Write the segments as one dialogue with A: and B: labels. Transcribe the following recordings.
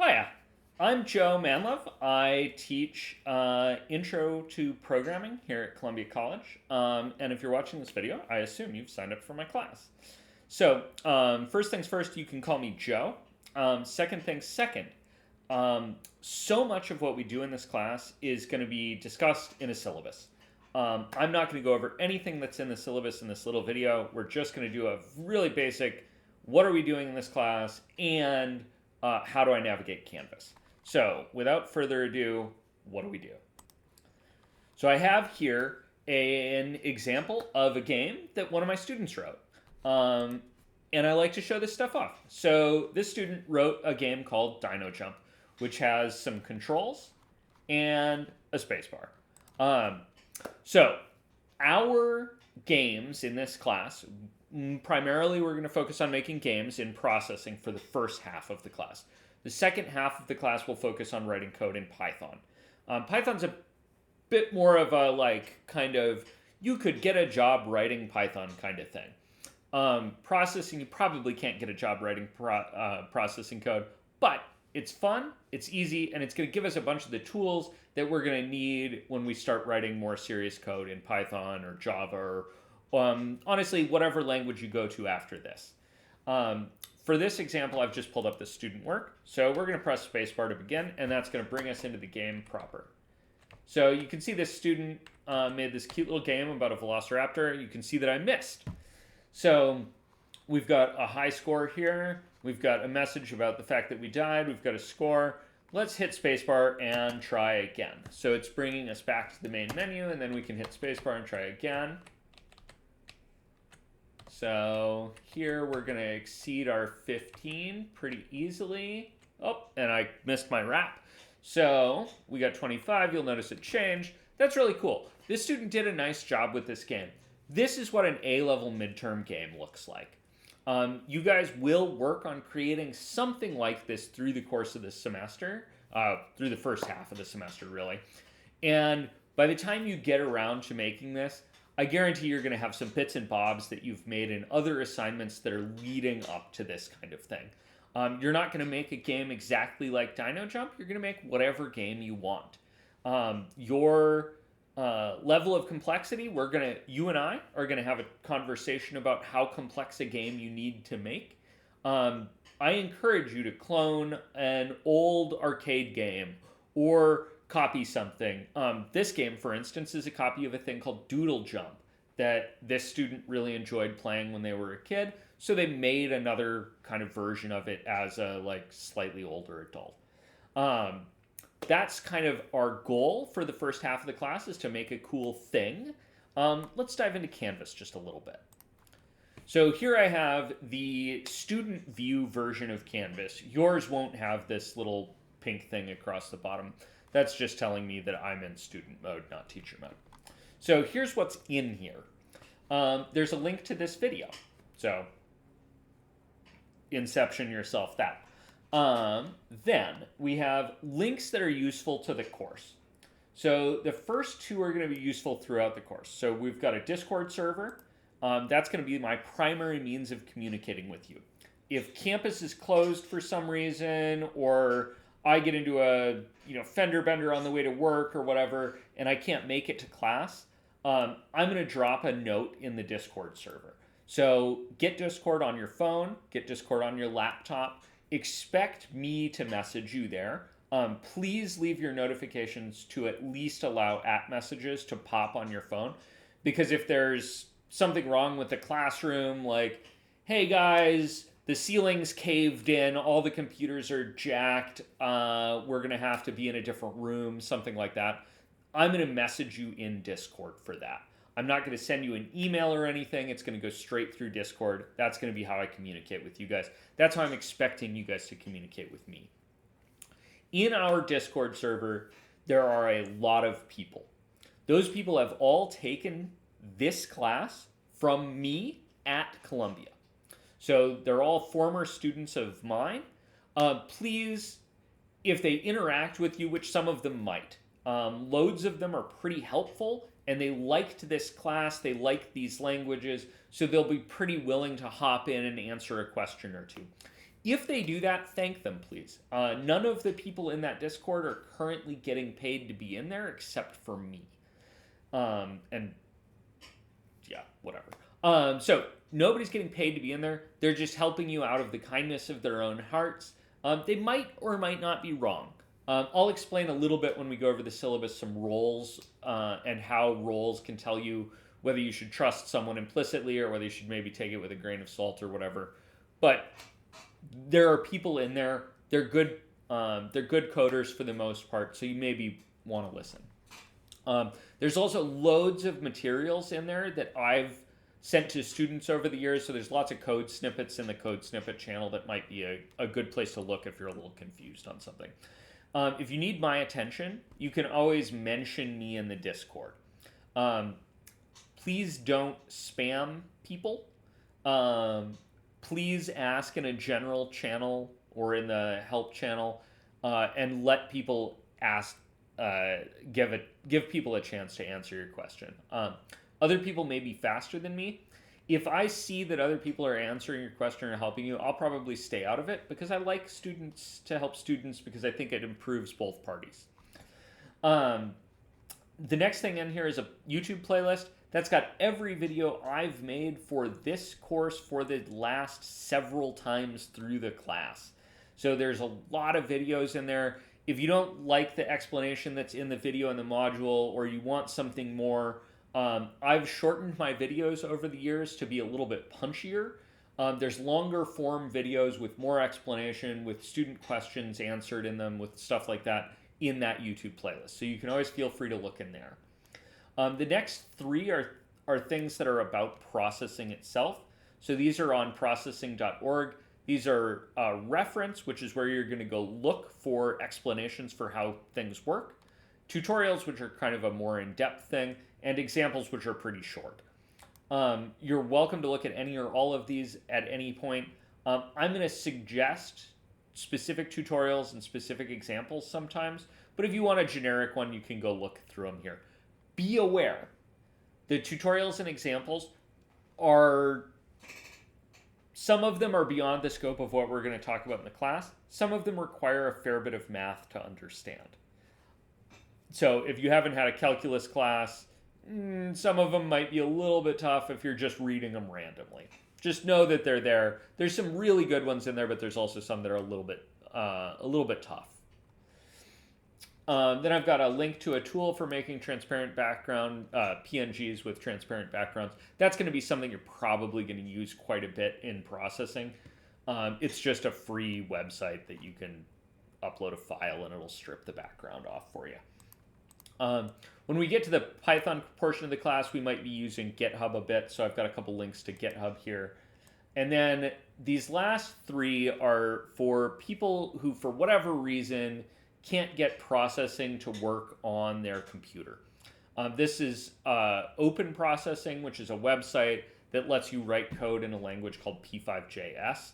A: Hiya, I'm Joe Manlove. I teach Intro to Programming here at Columbia College. And if you're watching this video, I assume you've signed up for my class. So, first things first, you can call me Joe. Second things second, so much of what we do in this class is going to be discussed in a syllabus. I'm not going to go over anything that's in the syllabus in this little video. We're just going to do a really basic, what are we doing in this class, and how do I navigate Canvas? So without further ado, what do we do? So I have here an example of a game that one of my students wrote. And I like to show this stuff off. So this student wrote a game called Dino Jump, which has some controls and a spacebar. So our games in this class, primarily we're going to focus on making games in processing for the first half of the class. The second half of the class will focus on writing code in Python. Python's a bit more of a kind of, you could get a job writing Python kind of thing. Processing, you probably can't get a job writing processing code, but it's fun, it's easy, and it's going to give us a bunch of the tools that we're going to need when we start writing more serious code in Python or Java or honestly, whatever language you go to after this. For this example, I've just pulled up the student work. So we're going to press spacebar to begin, and that's going to bring us into the game proper. So you can see this student made this cute little game about a velociraptor. You can see that I missed. So we've got a high score here. We've got a message about the fact that we died. We've got a score. Let's hit spacebar and try again. So it's bringing us back to the main menu, and then we can hit spacebar and try again. So here we're going to exceed our 15 pretty easily. Oh, and I missed my wrap. So we got 25. You'll notice it changed. That's really cool. This student did a nice job with this game. This is what an A-level midterm game looks like. You guys will work on creating something like this through the course of this semester, through the first half of the semester, really. And by the time you get around to making this, I guarantee you're going to have some bits and bobs that you've made in other assignments that are leading up to this kind of thing. You're not going to make a game exactly like Dino Jump. You're going to make whatever game you want. Your level of complexity, you and I are going to have a conversation about how complex a game you need to make. I encourage you to clone an old arcade game or copy something. This game, for instance, is a copy of a thing called Doodle Jump that this student really enjoyed playing when they were a kid. So they made another kind of version of it as a slightly older adult. That's kind of our goal for the first half of the class, is to make a cool thing. Let's dive into Canvas just a little bit. So here I have the student view version of Canvas. Yours won't have this little pink thing across the bottom. That's just telling me that I'm in student mode, not teacher mode. So here's what's in here. There's a link to this video. So inception yourself that. Then we have links that are useful to the course. So the first two are going to be useful throughout the course. So we've got a Discord server. That's going to be my primary means of communicating with you. If campus is closed for some reason, or I get into a fender bender on the way to work or whatever, and I can't make it to class, I'm going to drop a note in the Discord server. So get Discord on your phone, get Discord on your laptop. Expect me to message you there. Please leave your notifications to at least allow @messages to pop on your phone, because if there's something wrong with the classroom, like, hey guys, the ceiling's caved in, all the computers are jacked, we're going to have to be in a different room, something like that, I'm going to message you in Discord for that. I'm not going to send you an email or anything. It's going to go straight through Discord. That's going to be how I communicate with you guys. That's how I'm expecting you guys to communicate with me. In our Discord server, there are a lot of people. Those people have all taken this class from me at Columbia. So they're all former students of mine. Please, if they interact with you, which some of them might, loads of them are pretty helpful, and they liked this class, they like these languages, so they'll be pretty willing to hop in and answer a question or two. If they do that, thank them, please. None of the people in that Discord are currently getting paid to be in there except for me. And yeah, whatever. So nobody's getting paid to be in there. They're just helping you out of the kindness of their own hearts. They might or might not be wrong. I'll explain a little bit when we go over the syllabus some roles and how roles can tell you whether you should trust someone implicitly or whether you should maybe take it with a grain of salt or whatever. But there are people in there. They're good. They're good coders for the most part, so you maybe want to listen. There's also loads of materials in there that I've sent to students over the years, so there's lots of code snippets in the code snippet channel that might be a good place to look if you're a little confused on something. If you need my attention, you can always mention me in the Discord. Please don't spam people. Please ask in a general channel or in the help channel, and let people ask. Give people a chance to answer your question. Other people may be faster than me. If I see that other people are answering your question or helping you, I'll probably stay out of it because I like students to help students because I think it improves both parties. The next thing in here is a YouTube playlist that's got every video I've made for this course for the last several times through the class. So there's a lot of videos in there. If you don't like the explanation that's in the video in the module, or you want something more, I've shortened my videos over the years to be a little bit punchier. There's longer form videos with more explanation, with student questions answered in them, with stuff like that in that YouTube playlist. So you can always feel free to look in there. The next three are things that are about processing itself. So these are on processing.org. These are reference, which is where you're going to go look for explanations for how things work, tutorials, which are kind of a more in-depth thing, and examples, which are pretty short. You're welcome to look at any or all of these at any point. I'm going to suggest specific tutorials and specific examples sometimes, but if you want a generic one, you can go look through them here. Be aware, the tutorials and examples are... Some of them are beyond the scope of what we're going to talk about in the class. Some of them require a fair bit of math to understand. So if you haven't had a calculus class, some of them might be a little bit tough if you're just reading them randomly. Just know that they're there. There's some really good ones in there, but there's also some that are a little bit tough. Then I've got a link to a tool for making transparent background PNGs with transparent backgrounds. That's going to be something you're probably going to use quite a bit in processing. It's just a free website that you can upload a file and it'll strip the background off for you. When we get to the Python portion of the class, we might be using GitHub a bit, so I've got a couple links to GitHub here. And then these last three are for people who, for whatever reason, can't get processing to work on their computer. This is Open Processing, which is a website that lets you write code in a language called P5.js,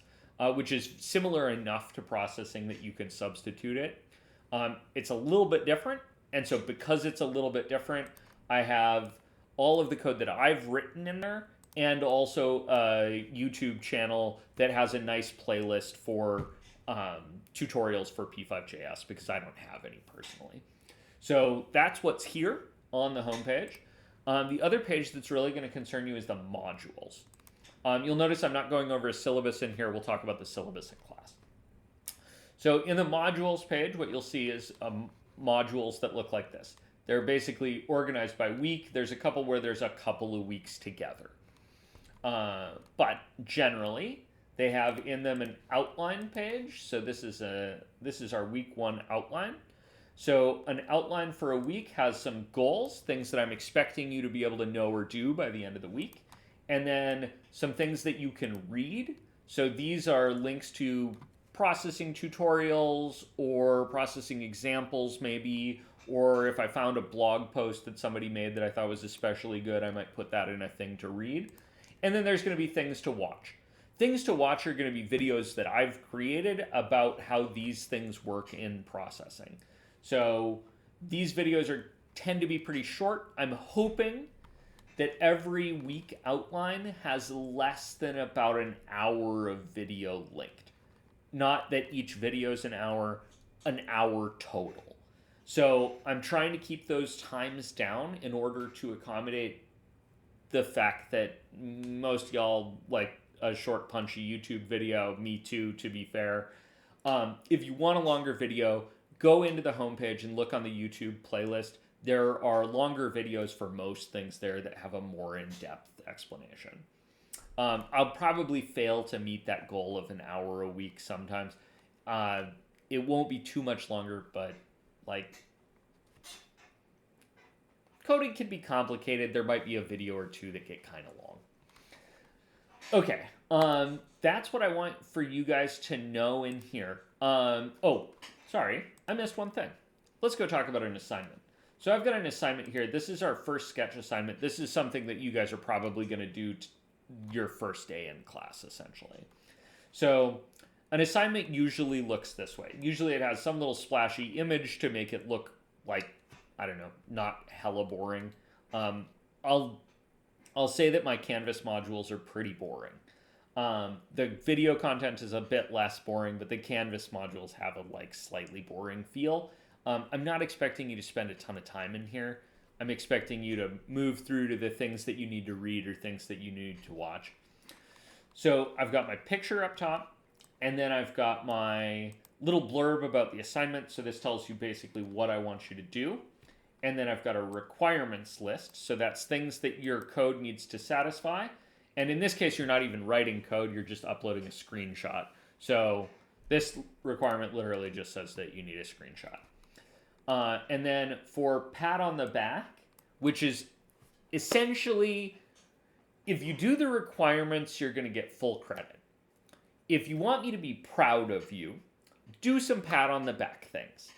A: which is similar enough to processing that you can substitute it. It's a little bit different, and so because it's a little bit different, I have all of the code that I've written in there, and also a YouTube channel that has a nice playlist for tutorials for P5.js because I don't have any personally. So that's what's here on the homepage. The other page that's really going to concern you is the modules. You'll notice I'm not going over a syllabus in here. We'll talk about the syllabus in class. So in the modules page, what you'll see is modules that look like this. They're basically organized by week. There's a couple where there's a couple of weeks together. But generally, they have in them an outline page. So this is our week 1 outline. So an outline for a week has some goals, things that I'm expecting you to be able to know or do by the end of the week. And then some things that you can read. So these are links to processing tutorials or processing examples maybe, or if I found a blog post that somebody made that I thought was especially good, I might put that in a thing to read. And then there's going to be things to watch. Things to watch are going to be videos that I've created about how these things work in processing. So these videos tend to be pretty short. I'm hoping that every week outline has less than about an hour of video linked. not that each video is an hour total. So I'm trying to keep those times down in order to accommodate the fact that most y'all like a short, punchy YouTube video. Me too, to be fair. If you want a longer video, go into the homepage and look on the YouTube playlist. There are longer videos for most things there that have a more in-depth explanation. I'll probably fail to meet that goal of an hour a week sometimes. It won't be too much longer, but like coding can be complicated. There might be a video or two that get kind of long. Okay, that's what I want for you guys to know in here. Oh, sorry, I missed one thing. Let's go talk about an assignment. So I've got an assignment here. This is our first sketch assignment. This is something that you guys are probably going to do your first day in class, essentially. So an assignment usually looks this way. Usually it has some little splashy image to make it look like, I don't know, not hella boring. I'll say that my Canvas modules are pretty boring. The video content is a bit less boring, but the Canvas modules have a like slightly boring feel. I'm not expecting you to spend a ton of time in here. I'm expecting you to move through to the things that you need to read or things that you need to watch. So I've got my picture up top, and then I've got my little blurb about the assignment. So this tells you basically what I want you to do. And then I've got a requirements list. So that's things that your code needs to satisfy. And in this case, you're not even writing code, you're just uploading a screenshot. So this requirement literally just says that you need a screenshot. And then for pat on the back, which is essentially, if you do the requirements, you're going to get full credit. If you want me to be proud of you, do some pat on the back things.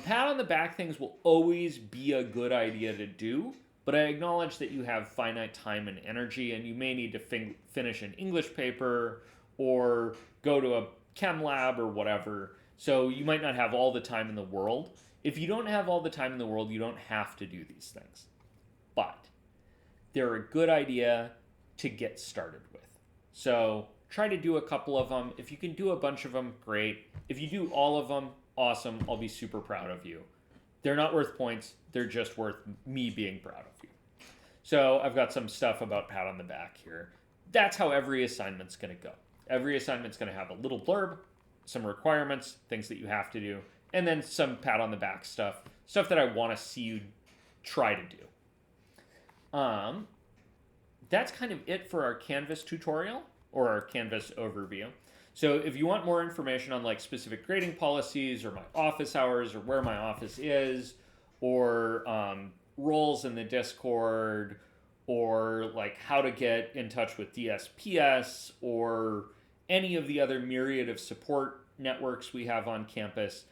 A: Pat on the back things will always be a good idea to do, but I acknowledge that you have finite time and energy, and you may need to finish an English paper or go to a chem lab or whatever, so you might not have all the time in the world. If you don't have all the time in the world, you don't have to do these things. But they're a good idea to get started with. So try to do a couple of them. If you can do a bunch of them, great. If you do all of them, awesome. I'll be super proud of you. They're not worth points. They're just worth me being proud of you. So I've got some stuff about pat on the back here. That's how every assignment's going to go. Every assignment's going to have a little blurb, some requirements, things that you have to do, and then some pat on the back stuff that I want to see you try to do. That's kind of it for our Canvas tutorial or our Canvas overview. So if you want more information on like specific grading policies or my office hours or where my office is or roles in the Discord or like how to get in touch with DSPS or any of the other myriad of support networks we have on campus,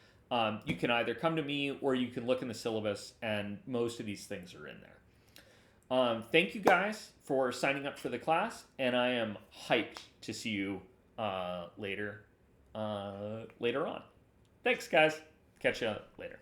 A: you can either come to me or you can look in the syllabus, and most of these things are in there. Thank you guys for signing up for the class, and I am hyped to see you later on. Thanks, guys. Catch you later.